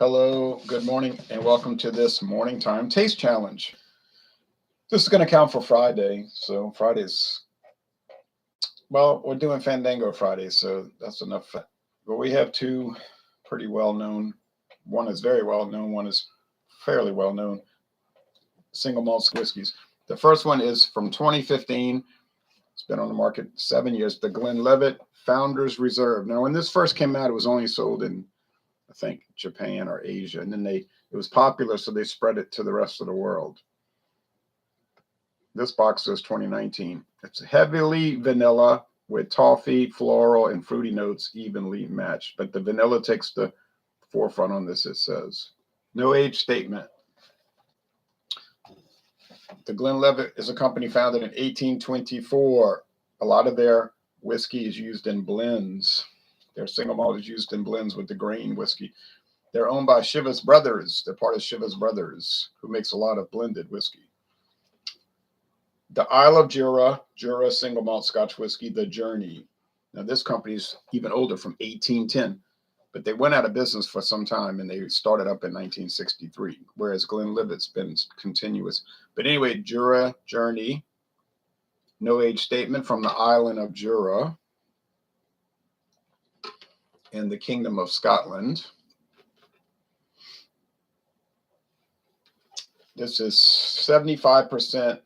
Hello, good morning, and welcome to this morning time taste challenge. This is going to count for Friday. So Fridays, well, we're doing Fandango Friday, so that's enough. But we have two pretty well known. One is very well known. One is fairly well known single malt whiskeys. The first one is from 2015. It's been on the market 7 years. The Glenlivet Founders Reserve. Now, when this first came out, it was only sold in, I think, Japan or Asia, and then it was popular, so they spread it to the rest of the world. This box says 2019. It's heavily vanilla with toffee, floral, and fruity notes evenly matched, but the vanilla takes the forefront on this. It says no age statement. The Glenlivet is a company founded in 1824. A lot of their whiskey is used in blends. Their single malt is used in blends with the grain whiskey. They're owned by Chivas Brothers. They're part of Chivas Brothers, who makes a lot of blended whiskey. The Isle of Jura single malt Scotch whiskey, The Journey. Now, this company is even older, from 1810, but they went out of business for some time, and they started up in 1963, whereas Glenlivet's been continuous. But anyway, Jura Journey, no age statement, from the island of Jura in the Kingdom of Scotland. This is 75%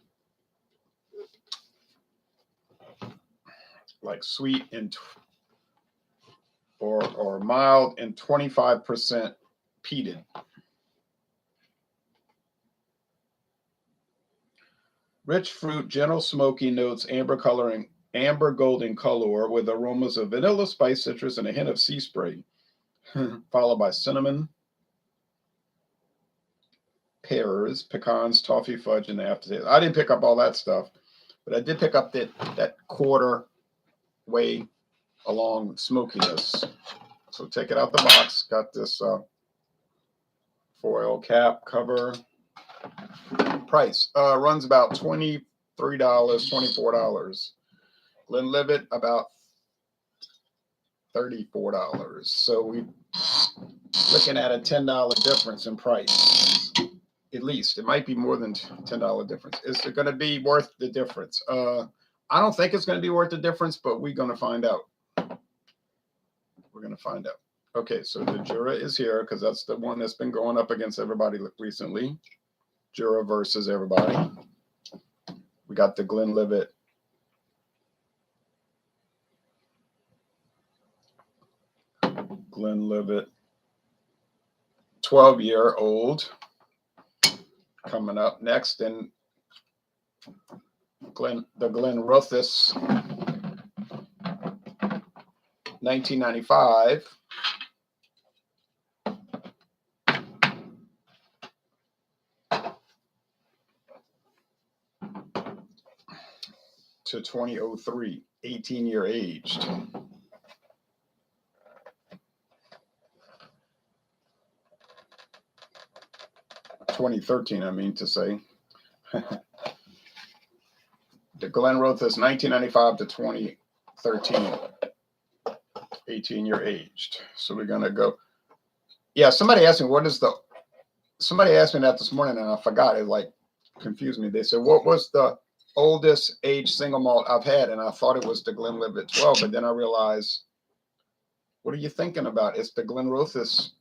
like sweet and or mild, and 25% peated. Rich fruit, gentle smoky notes, amber golden color with aromas of vanilla, spice, citrus, and a hint of sea spray, followed by cinnamon, pears, pecans, toffee, fudge, and the aftertaste. I didn't pick up all that stuff, but I did pick up that quarter way along smokiness. So take it out the box. Got this foil cap cover. Price runs about $23, $24. Glenlivet about $34. So we're looking at a $10 difference in price. At least it might be more than $10 difference. Is it going to be worth the difference? I don't think it's going to be worth the difference, but we're going to find out. We're going to find out. Okay, so the Jura is here because that's the one that's been going up against everybody recently. Jura versus everybody. We got the Glenlivet. Glenlivet 12-year-old coming up next, and the Glenrothes 1995 to 2003, 18-year aged. (2013), I mean to say. The Glenrothes 1995 to 2013, 18-year aged. So we're gonna go. Yeah, somebody asked me somebody asked me that this morning, and I forgot. It like confused me. They said, what was the oldest age single malt I've had? And I thought it was the Glenlivet 12, but then I realized, what are you thinking about? It's the Glenrothes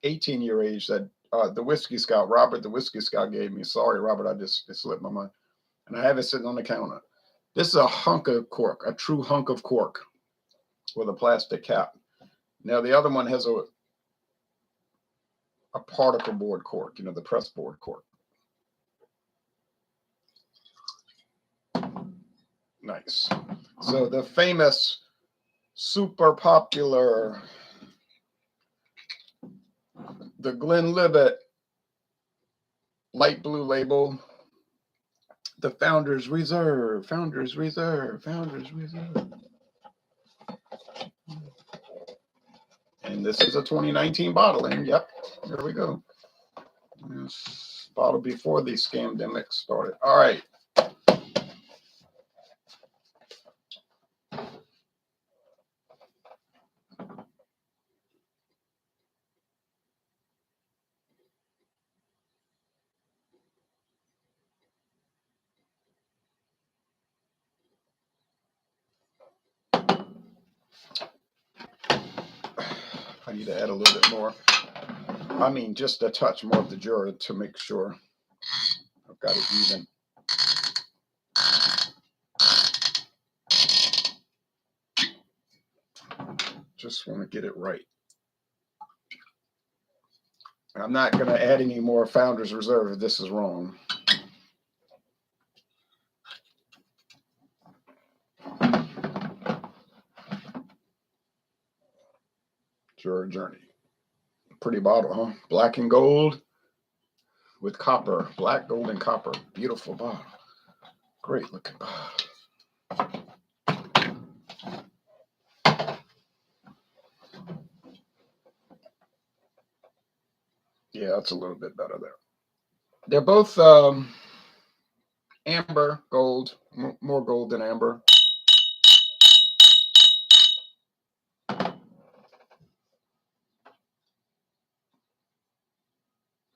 18-year age that the Whiskey Scout, Robert the Whiskey Scout, gave me. Sorry, Robert, it slipped my mind. And I have it sitting on the counter. This is a hunk of cork, a true hunk of cork with a plastic cap. Now, the other one has a particle board cork, the press board cork. Nice. So the famous, super popular, the Glenlivet light blue label, the Founders Reserve, Founders Reserve, Founders Reserve. And this is a 2019 bottling. Yep, there we go. This bottle before the scamdemic started. All right. I need to add a little bit more. I mean, just a touch more of the Jura to make sure I've got it even. Just want to get it right. I'm not going to add any more Founder's Reserve if this is wrong. Jura Journey. Pretty bottle, huh? Black and gold with copper. Black, gold, and copper. Beautiful bottle. Great looking bottle. Yeah, that's a little bit better there. They're both amber, gold, more gold than amber.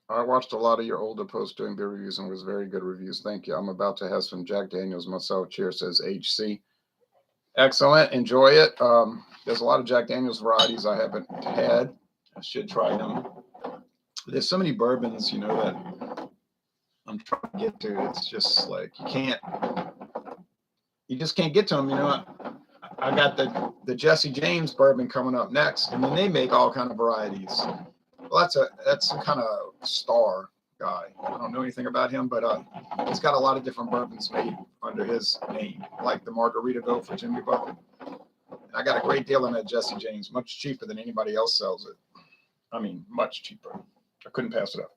I watched a lot of your older posts doing beer reviews and was very good reviews. Thank you. I'm about to have some Jack Daniels myself. Cheers, says HC. Excellent. Enjoy it. There's a lot of Jack Daniels varieties I haven't had. I should try them. There's so many bourbons, you know, that I'm trying to get to. It's just like you just can't get to them. You know, I got the Jesse James bourbon coming up next, and then they make all kind of varieties. Well, that's a kind of star guy. I don't know anything about him, but he's got a lot of different bourbons made under his name, like the Margaritaville for Jimmy Butler. I got a great deal on that Jesse James, much cheaper than anybody else sells it. I mean, much cheaper. I couldn't pass it up.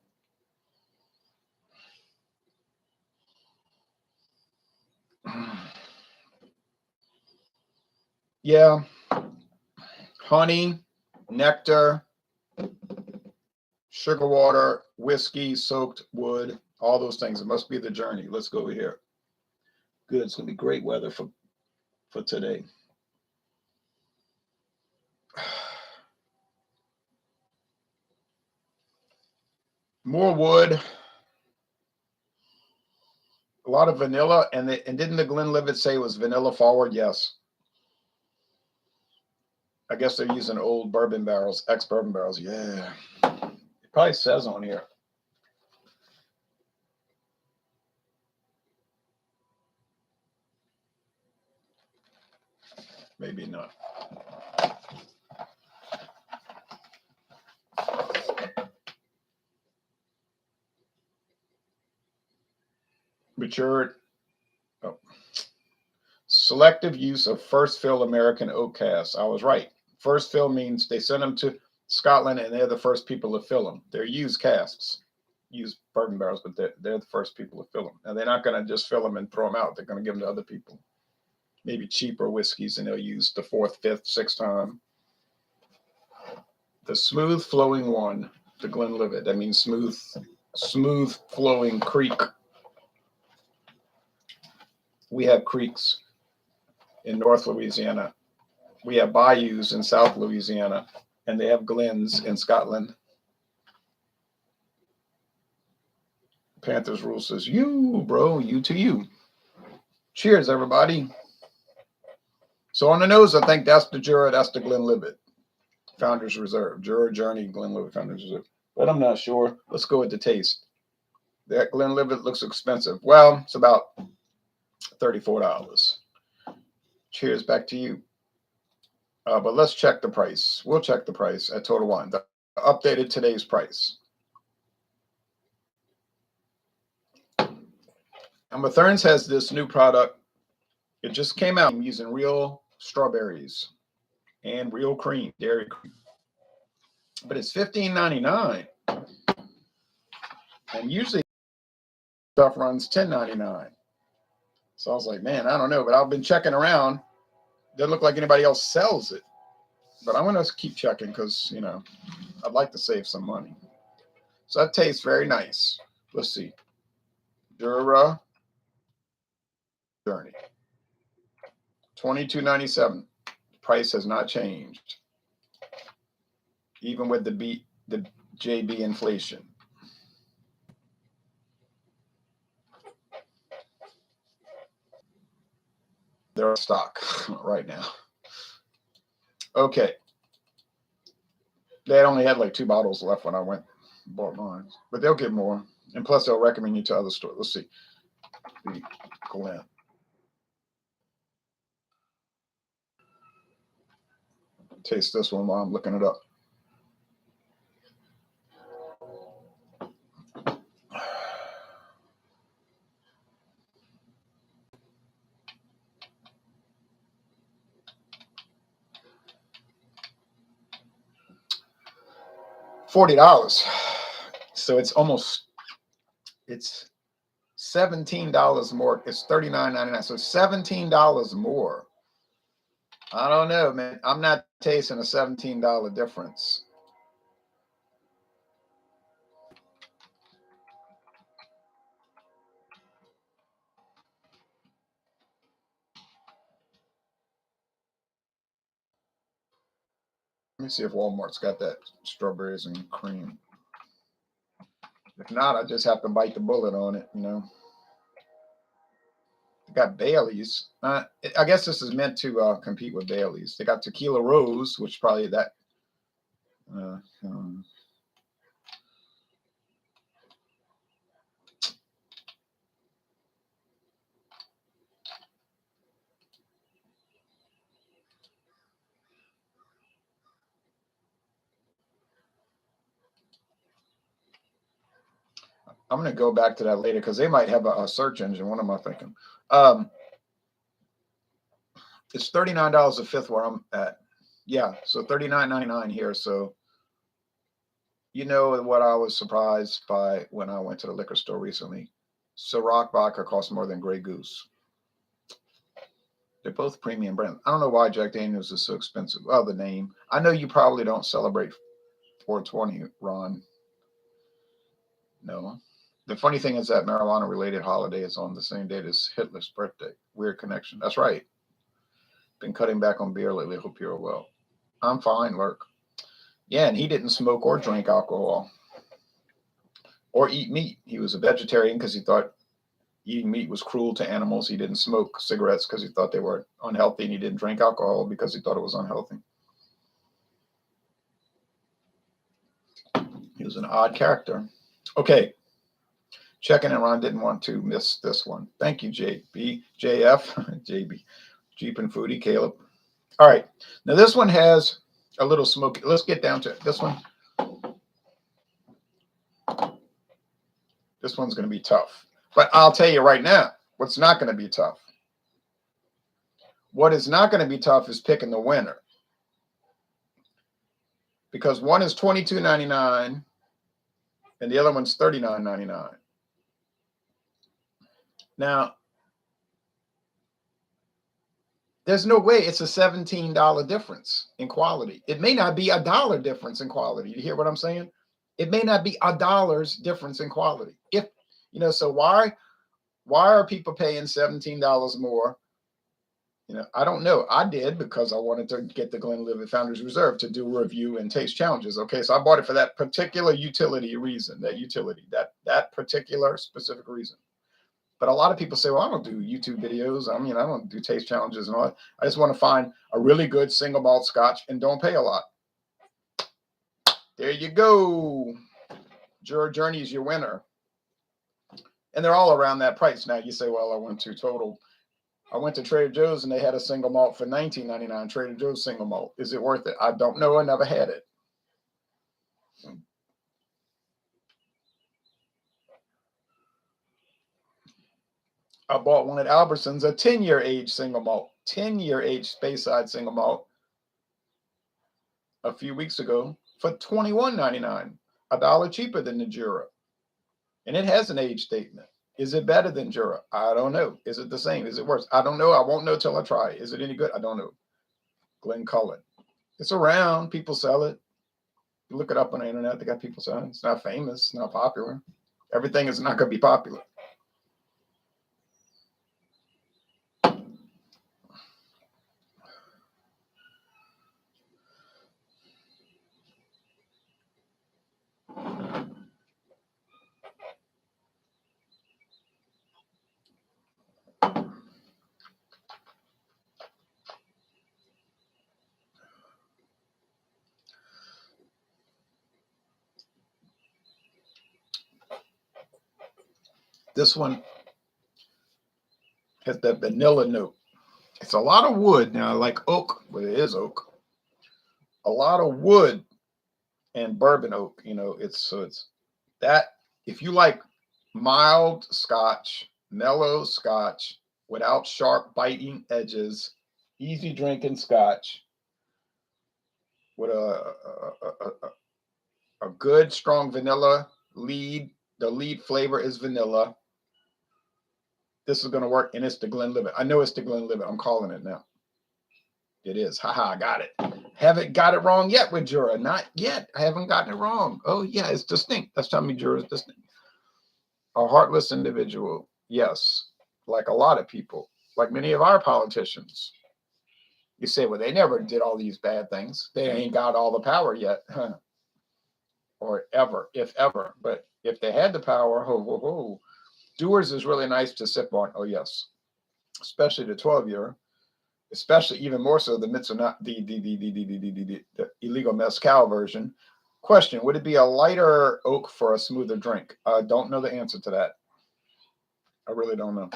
Yeah, honey, nectar, sugar water, whiskey, soaked wood, all those things. It must be the journey. Let's go over here. Good. It's gonna be great weather for today. More wood, a lot of vanilla, and didn't the Glenlivet say it was vanilla forward? Yes. I guess they're using old bourbon barrels, ex-bourbon barrels. Yeah. It probably says on here. Maybe not. Matured. Oh. Selective use of first fill American oak casks. I was right. First fill means they send them to Scotland and they're the first people to fill them. They're used casks, used bourbon barrels, but they're the first people to fill them. And they're not going to just fill them and throw them out. They're going to give them to other people. Maybe cheaper whiskeys, and they'll use the fourth, fifth, sixth time. The smooth flowing one, the Glenlivet. That means smooth flowing creek. We have creeks in North Louisiana. We have bayous in South Louisiana, and they have glens in Scotland. Panthers rule says, you, bro, you to you. Cheers, everybody. So on the nose, I think that's the Jura, that's the Glenlivet. Founder's Reserve. Jura Journey, Glenlivet, Founder's Reserve. But I'm not sure. Let's go with the taste. That Glenlivet looks expensive. Well, it's about $34. Cheers, back to you. But let's check the price. We'll check the price at Total Wine. The updated today's price. And Mathern's has this new product. It just came out using real strawberries and real cream, dairy cream. But it's $15.99. And usually stuff runs $10.99. So I was like, man, I don't know. But I've been checking around. Doesn't look like anybody else sells it. But I'm going to keep checking because, you know, I'd like to save some money. So that tastes very nice. Let's see. Jura Journey. $22.97. Price has not changed. Even with the JB inflation. They're in stock right now. Okay. They only had like 2 bottles left when I went and bought mine, but they'll get more. And plus, they'll recommend you to other stores. Let's see. The Glen. Taste this one while I'm looking it up. $40. So it's $17 more. It's $39.99. So $17 more. I don't know, man. I'm not tasting a $17 difference. Let me see if Walmart's got that strawberries and cream. If not, I just have to bite the bullet on it, you know. They got Bailey's. I guess this is meant to compete with Bailey's. They got Tequila Rose, which probably that. I'm going to go back to that later because they might have a search engine. What am I thinking? It's $39 a fifth where I'm at. Yeah, so $39.99 here. So, you know what I was surprised by when I went to the liquor store recently? Ciroc vodka costs more than Grey Goose. They're both premium brands. I don't know why Jack Daniels is so expensive. Well, the name. I know you probably don't celebrate 420, Ron. No. The funny thing is that marijuana-related holiday is on the same date as Hitler's birthday. Weird connection. That's right. Been cutting back on beer lately. Hope you're well. I'm fine, Lurk. Yeah, and he didn't smoke or drink alcohol or eat meat. He was a vegetarian because he thought eating meat was cruel to animals. He didn't smoke cigarettes because he thought they were unhealthy, and he didn't drink alcohol because he thought it was unhealthy. He was an odd character. Okay. Checking in, Ron. Didn't want to miss this one. Thank you, JB, JF, JB, Jeep and Foodie, Caleb. All right. Now, this one has a little smoky. Let's get down to it. This one. This one's going to be tough. But I'll tell you right now, what's not going to be tough. What is not going to be tough is picking the winner. Because one is $22.99 and the other one's $39.99. Now, there's no way it's a $17 difference in quality. It may not be $1 difference in quality. You hear what I'm saying? It may not be $1's difference in quality. If, you know, so why are people paying $17 more? You know, I don't know. I did because I wanted to get the Glenlivet Founders Reserve to do review and taste challenges. Okay, so I bought it for that particular utility reason, that particular specific reason. But a lot of people say, well, I don't do YouTube videos. I mean, I don't do taste challenges and all that. I just want to find a really good single malt Scotch and don't pay a lot. There you go. Jura Journey is your winner. And they're all around that price. Now you say, well, I went to Trader Joe's and they had a single malt for $19.99. Trader Joe's single malt. Is it worth it? I don't know. I never had it. I bought one at Albertsons, a 10-year age single malt, 10-year age Speyside single malt a few weeks ago for $21.99, $1 cheaper than the Jura. And it has an age statement. Is it better than Jura? I don't know. Is it the same? Is it worse? I don't know. I won't know till I try. Is it any good? I don't know. Glenlivet. It's around. People sell it. You look it up on the internet. They got people selling it. It's not famous. It's not popular. Everything is not going to be popular. This one has that vanilla note. It's a lot of wood now, like oak, but it is oak. A lot of wood and bourbon oak. You know, it's that. If you like mild Scotch, mellow Scotch without sharp biting edges, easy drinking Scotch with a good strong vanilla lead. The lead flavor is vanilla. This is going to work, and it's the Glenlivet. I know it's the Glenlivet. I'm calling it now. It is. Haha, I got it. Haven't got it wrong yet with Jura. Not yet. I haven't gotten it wrong. Oh, yeah, it's distinct. That's telling me Jura is distinct. A heartless individual. Yes. Like a lot of people. Like many of our politicians. You say, well, they never did all these bad things. They ain't got all the power yet. Or ever, if ever. But if they had the power, ho, ho, ho. Dewar's is really nice to sip on. Oh, yes. Especially the 12-year. Especially even more so the the illegal mezcal version. Question, would it be a lighter oak for a smoother drink? I don't know the answer to that. I really don't know.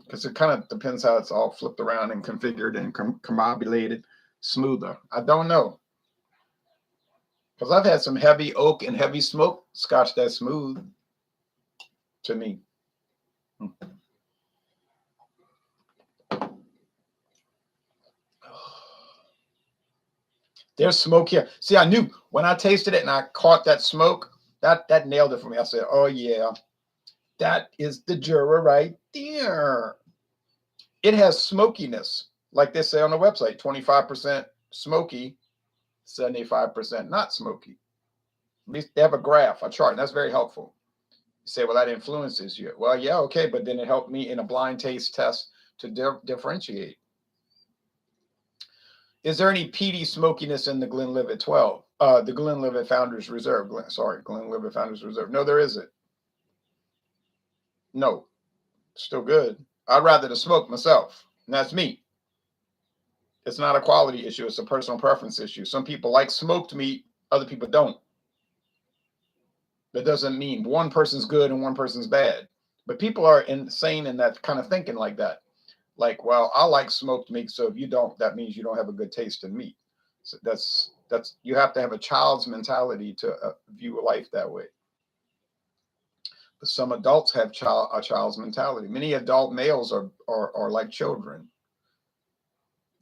Because it kind of depends how it's all flipped around and configured and combobulated smoother. I don't know. Because I've had some heavy oak and heavy smoke Scotch that's smooth to me. There's smoke here. See, I knew when I tasted it and I caught that smoke, that nailed it for me. I said, oh, yeah, that is the Jura right there. It has smokiness, like they say on the website, 25% smoky, 75% not smoky. At least they have a graph, a chart, and that's very helpful. You say, well, that influences you. Well, yeah, okay, but then it helped me in a blind taste test to differentiate. Is there any peaty smokiness in the Glenlivet 12? The Glenlivet Founders Reserve. Glenlivet Founders Reserve. No, there isn't. No, still good. I'd rather the smoke myself, and that's me. It's not a quality issue. It's a personal preference issue. Some people like smoked meat. Other people don't. That doesn't mean one person's good and one person's bad. But people are insane in that kind of thinking like that. Like, well, I like smoked meat, so if you don't, that means you don't have a good taste in meat. So that's you have to have a child's mentality to view life that way. But some adults have a child's mentality. Many adult males are like children.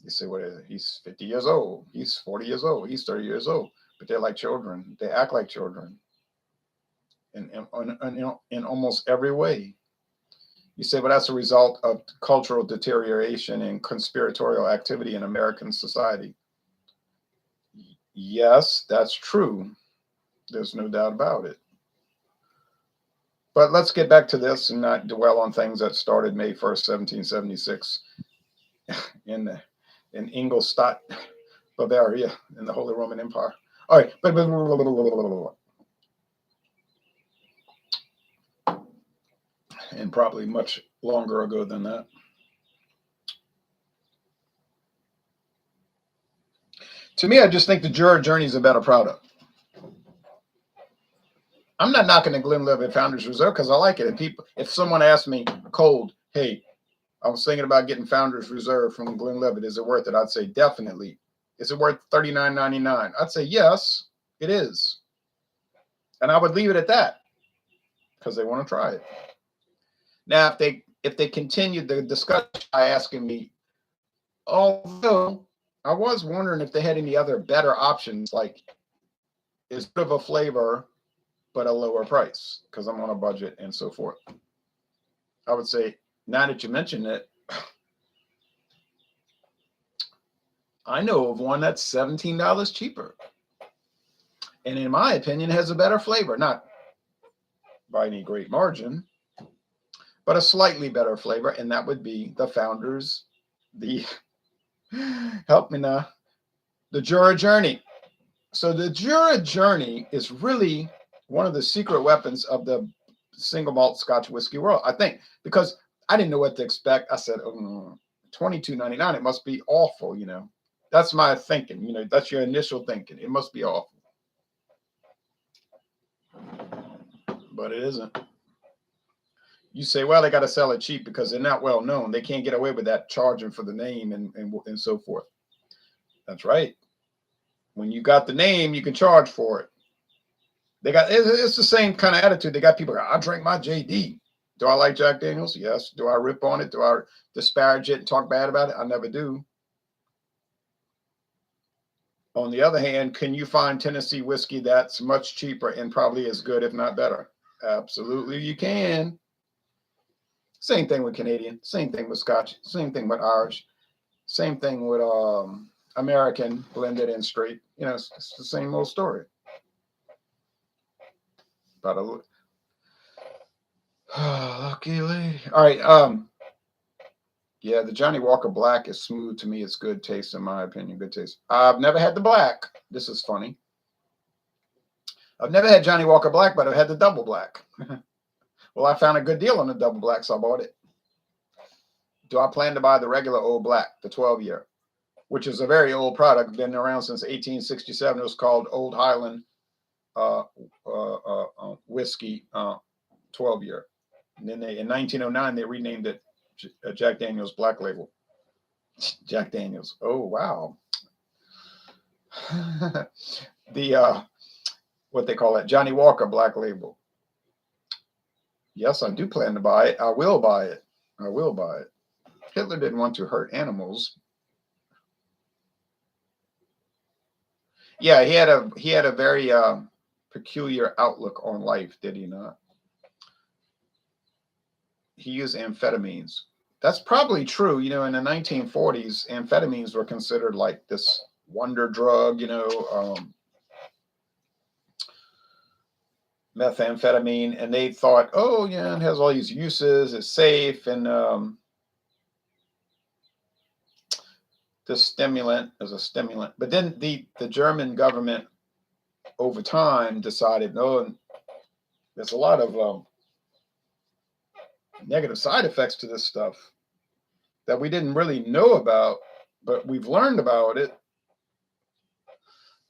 You say, well, he's 50 years old, he's 40 years old, he's 30 years old, but they're like children. They act like children in almost every way. You say, well, that's a result of cultural deterioration and conspiratorial activity in American society. Yes, that's true. There's no doubt about it. But let's get back to this and not dwell on things that started May 1st, 1776 in Ingolstadt, Bavaria, in the Holy Roman Empire. All right. And probably much longer ago than that. To me, I just think the Jura Journey is a better product. I'm not knocking the Glenlivet Founders Reserve because I like it. And people, if someone asked me cold, hey, I was thinking about getting Founders Reserve from Glenlivet, is it worth it? I'd say definitely. Is it worth $39.99? I'd say yes, it is. And I would leave it at that because they want to try it. Now, if they continued the discussion by asking me, although I was wondering if they had any other better options, like is sort of a flavor but a lower price because I'm on a budget and so forth. I would say, now that you mention it, I know of one that's $17 cheaper. And in my opinion, has a better flavor, not by any great margin, but a slightly better flavor. And that would be the Founders, help me now, the Jura Journey. So the Jura Journey is really one of the secret weapons of the single malt Scotch whiskey world, I think, because I didn't know what to expect. I said, oh, $22.99, it must be awful, you know. That's my thinking, you know, that's your initial thinking. It must be awful. But it isn't. You say, well, they got to sell it cheap because they're not well known. They can't get away with that, charging for the name and so forth. That's right. When you got the name, you can charge for it. It's the same kind of attitude. They got people go, I drink my JD. Do I like Jack Daniels? Yes. Do I rip on it? Do I disparage it and talk bad about it? I never do. On the other hand, can you find Tennessee whiskey that's much cheaper and probably as good, if not better? Absolutely, you can. Same thing with Canadian. Same thing with Scotch. Same thing with Irish. Same thing with American, blended and straight. You know, it's the same old story. About a lucky lady. All right. Yeah, the Johnny Walker Black is smooth to me. It's good taste, in my opinion. Good taste. I've never had the black. This is funny. I've never had Johnny Walker Black, but I've had the double black. Well, I found a good deal on the double black, so I bought it. Do I plan to buy the regular old black, the 12-year, which is a very old product, been around since 1867. It was called Old Highland whiskey 12-year. And then in 1909, they renamed it Jack Daniels Black Label. Jack Daniels. Oh, wow. The what they call it, Johnny Walker Black Label. Yes, I do plan to buy it. I will buy it. I will buy it. Hitler didn't want to hurt animals. Yeah, he had a very peculiar outlook on life, did he not? He used amphetamines. That's probably true. You know, in the 1940s, amphetamines were considered like this wonder drug, you know, methamphetamine. And they thought, oh, yeah, it has all these uses. It's safe. And this stimulant is a stimulant. But then the German government over time decided, no, there's a lot of negative side effects to this stuff that we didn't really know about, but we've learned about it.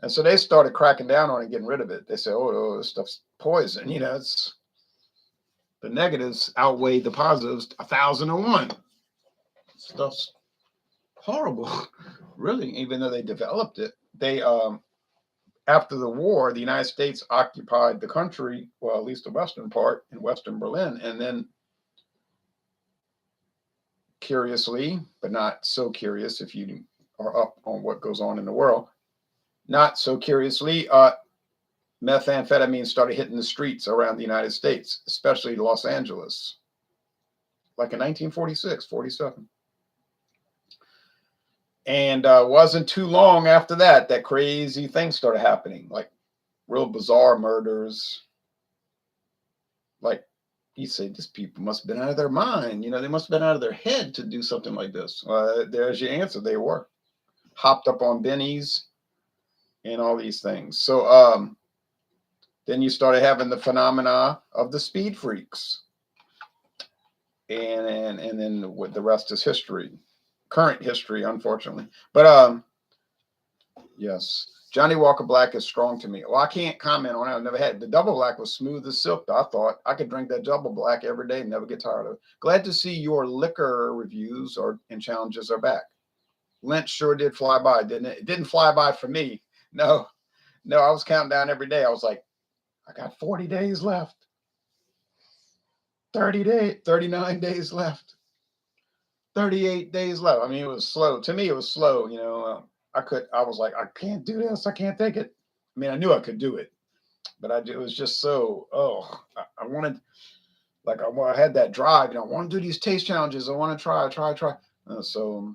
And so they started cracking down on it, getting rid of it. They said, oh, this stuff's poison. You know, it's the negatives outweigh the positives 1,001. Stuff's horrible. Really, even though they developed it. They after the war, the United States occupied the country, well, at least the western part in Western Berlin. And then curiously, but not so curious if you are up on what goes on in the world, not so curiously, methamphetamine started hitting the streets around the United States, especially Los Angeles, like in 1946, 47. And wasn't too long after that, that crazy thing started happening, like real bizarre murders. Like you say, these people must have been out of their mind. You know, they must have been out of their head to do something like this. There's your answer. They were hopped up on bennies and all these things. So then you started having the phenomena of the speed freaks. And then what the rest is history. Current history, unfortunately. But yes, Johnny Walker Black is strong to me. Well, I can't comment on it. I've never had it. The double black was smooth as silk. I thought I could drink that double black every day and never get tired of it. Glad to see your liquor reviews and challenges are back. Lent sure did fly by, didn't it? It didn't fly by for me. No, I was counting down every day. I was like, I got 40 days left. 30 days, 39 days left. 38 days left. I mean, it was slow. To me, it was slow. You know, I was like, I can't do this. I can't take it. I mean, I knew I could do it, but it was just so, I wanted, like, I had that drive, you know, I want to do these taste challenges. I want to try. So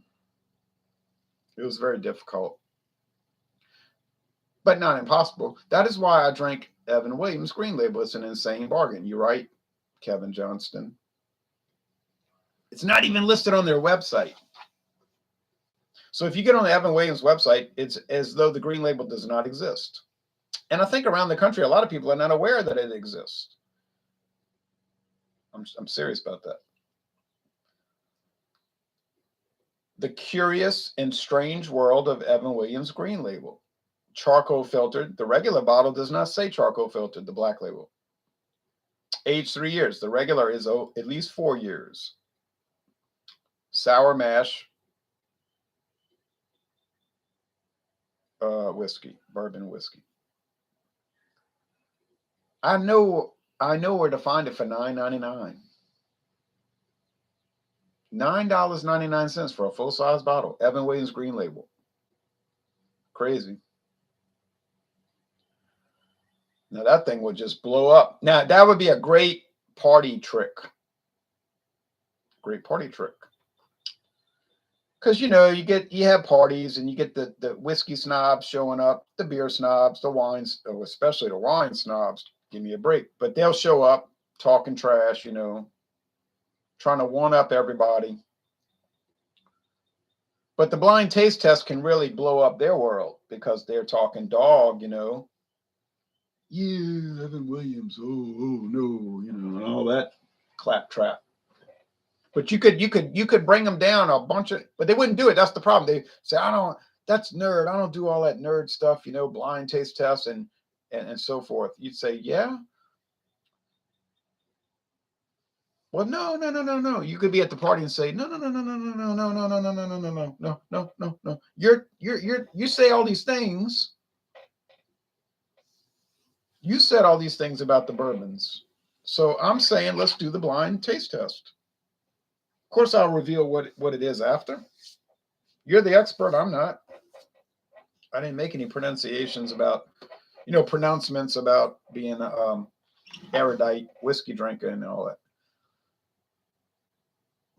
it was very difficult, but not impossible. That is why I drank Evan Williams Green Label. It's an insane bargain. You're right, Kevin Johnston. It's not even listed on their website. So if you get on the Evan Williams website, it's as though the Green Label does not exist. And I think around the country, a lot of people are not aware that it exists. I'm serious about that. The Curious and Strange World of Evan Williams Green Label. Charcoal filtered. The regular bottle does not say charcoal filtered, the black label. Aged 3 years. The regular is at least 4 years. Sour mash whiskey, bourbon whiskey. I know where to find it for $9.99. $9.99 for a full-size bottle. Evan Williams Green Label. Crazy. Now that thing would just blow up. Now that would be a great party trick. Great party trick. Because you have parties and you get the whiskey snobs showing up, the beer snobs, the wines, especially the wine snobs. Give me a break. But they'll show up talking trash, trying to one up everybody. But the blind taste test can really blow up their world because they're talking dog, Yeah, Evan Williams. Oh no, and all that claptrap. But you could bring them down a bunch of, but they wouldn't do it. That's the problem. They say, that's nerd. I don't do all that nerd stuff, blind taste tests and so forth. You'd say, yeah. Well, no. You could be at the party and say, no. You say all these things. You said all these things about the bourbons. So I'm saying, let's do the blind taste test. Of course, I'll reveal what it is after. You're the expert. I'm not. I didn't make any pronunciations about, pronouncements about being erudite whiskey drinker and all that.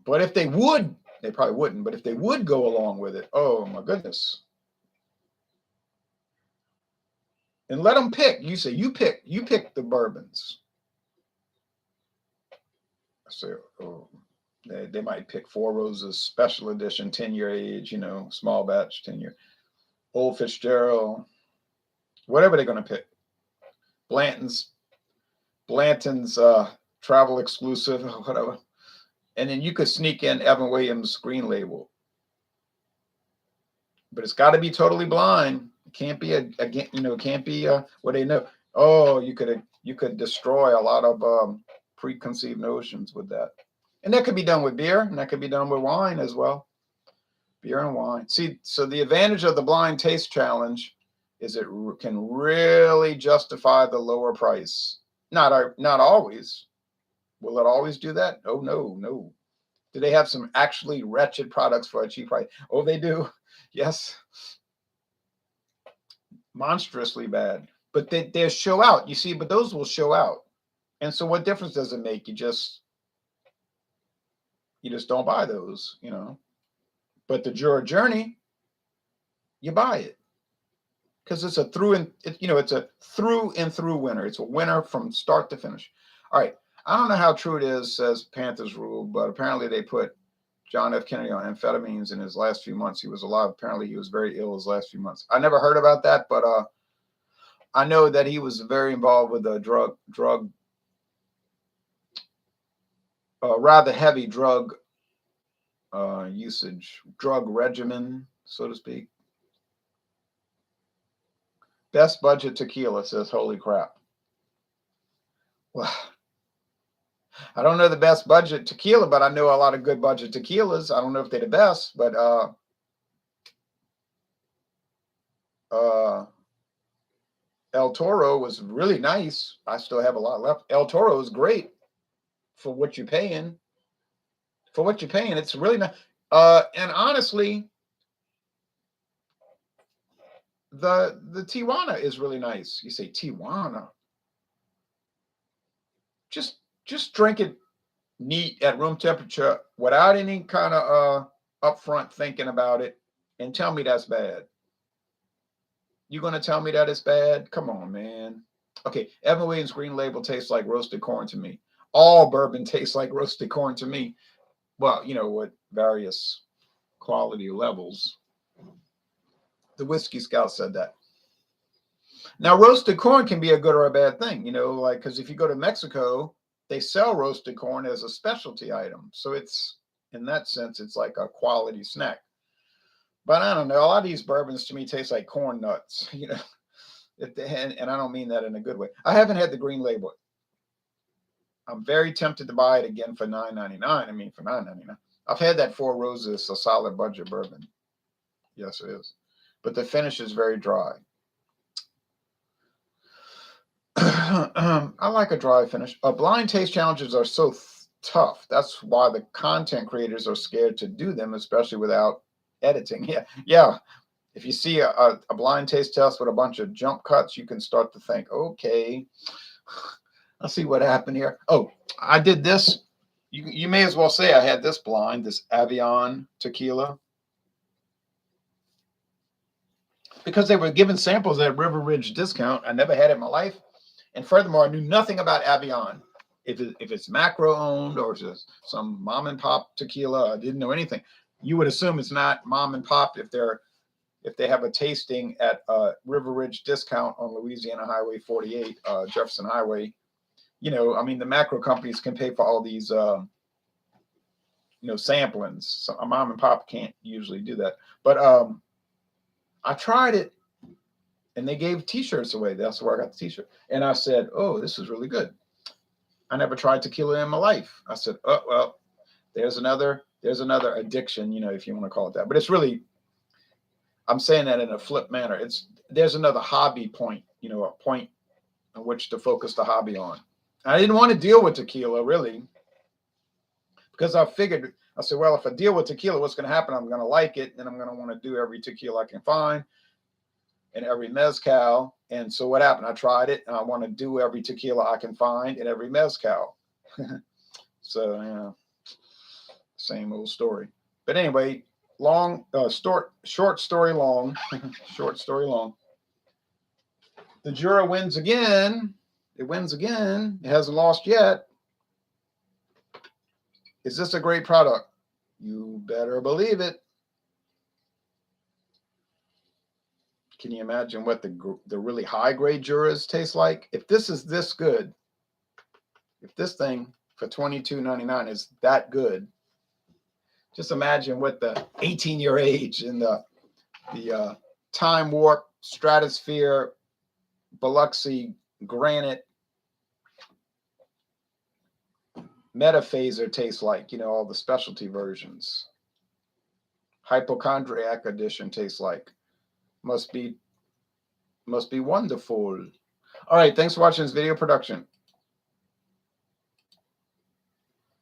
But if they would, they probably wouldn't. But if they would go along with it, oh my goodness. And let them pick. You say you pick the bourbons. So they might pick Four Roses Special Edition, 10-year age, small batch, 10-year. Old Fitzgerald, whatever they're going to pick. Blanton's travel exclusive, or whatever. And then you could sneak in Evan Williams Green Label. But it's got to be totally blind. It can't be what they know. Oh, you could destroy a lot of preconceived notions with that. And that could be done with beer, and that could be done with wine as well. Beer and wine. See, so the advantage of the blind taste challenge is it can really justify the lower price. Not always. Will it always do that? Oh, no. Do they have some actually wretched products for a cheap price? Oh, they do. Yes. Monstrously bad. But they show out, you see, but those will show out. And so what difference does it make? You just don't buy those, But the Jura Journey, you buy it. Because it's a through and through winner. It's a winner from start to finish. All right. I don't know how true it is, says Panthers Rule, but apparently they put John F. Kennedy on amphetamines in his last few months. He was alive. Apparently he was very ill his last few months. I never heard about that, but I know that he was very involved with a rather heavy drug usage, drug regimen, so to speak. Best budget tequila, says holy crap. Well, I don't know the best budget tequila, but I know a lot of good budget tequilas. I don't know if they're the best, but El Toro was really nice. I still have a lot left. El Toro is great for what you're paying. For what you're paying, it's really nice. And honestly, the Tijuana is really nice. You say Tijuana. Just drink it neat at room temperature without any kind of upfront thinking about it, and tell me that's bad. You're going to tell me that it's bad? Come on, man. Okay, Evan Williams Green Label tastes like roasted corn to me. All bourbon tastes like roasted corn to me. Well, with various quality levels. The Whiskey Scout said that. Now, roasted corn can be a good or a bad thing, because if you go to Mexico, they sell roasted corn as a specialty item. So it's, in that sense, it's like a quality snack. But I don't know. A lot of these bourbons to me taste like corn nuts, and I don't mean that in a good way. I haven't had the Green Label. I'm very tempted to buy it again for $9.99. I mean, for $9.99. I've had that Four Roses, a solid budget bourbon. Yes, it is. But the finish is very dry. I like a dry finish. Blind taste challenges are so tough. That's why the content creators are scared to do them, especially without editing. Yeah. If you see a blind taste test with a bunch of jump cuts, you can start to think, okay, I'll see what happened here. Oh, I did this. You may as well say I had this blind, this Avion tequila. Because they were given samples at River Ridge discount. I never had it in my life. And furthermore, I knew nothing about Avion. If it's macro owned or it's some mom and pop tequila, I didn't know anything. You would assume it's not mom and pop if they have a tasting at River Ridge discount on Louisiana Highway 48, Jefferson Highway. You know, I mean, the macro companies can pay for all these, samplings. So a mom and pop can't usually do that. But I tried it, and they gave T-shirts away. That's where I got the T-shirt. And I said, oh, this is really good. I never tried tequila in my life. I said, oh, well, there's another addiction, if you want to call it that. But it's really, I'm saying that in a flip manner. There's another hobby point, a point on which to focus the hobby on. I didn't want to deal with tequila, really, because I said, well, if I deal with tequila, what's going to happen? I'm going to like it, and I'm going to want to do every tequila I can find and every mezcal. And so what happened? I tried it, and I want to do every tequila I can find and every mezcal. So, same old story. But anyway, short story long. Short story long. The Jura wins again. It wins again. It hasn't lost yet. Is this a great product? You better believe it. Can you imagine what the really high grade Juras taste like? If this is this good, if this thing for $22.99 is that good, just imagine what the 18-year age and the time warp stratosphere Biloxi granite metaphaser tastes like, all the specialty versions. Hypochondriac edition tastes like. Must be wonderful. All right, thanks for watching this video production.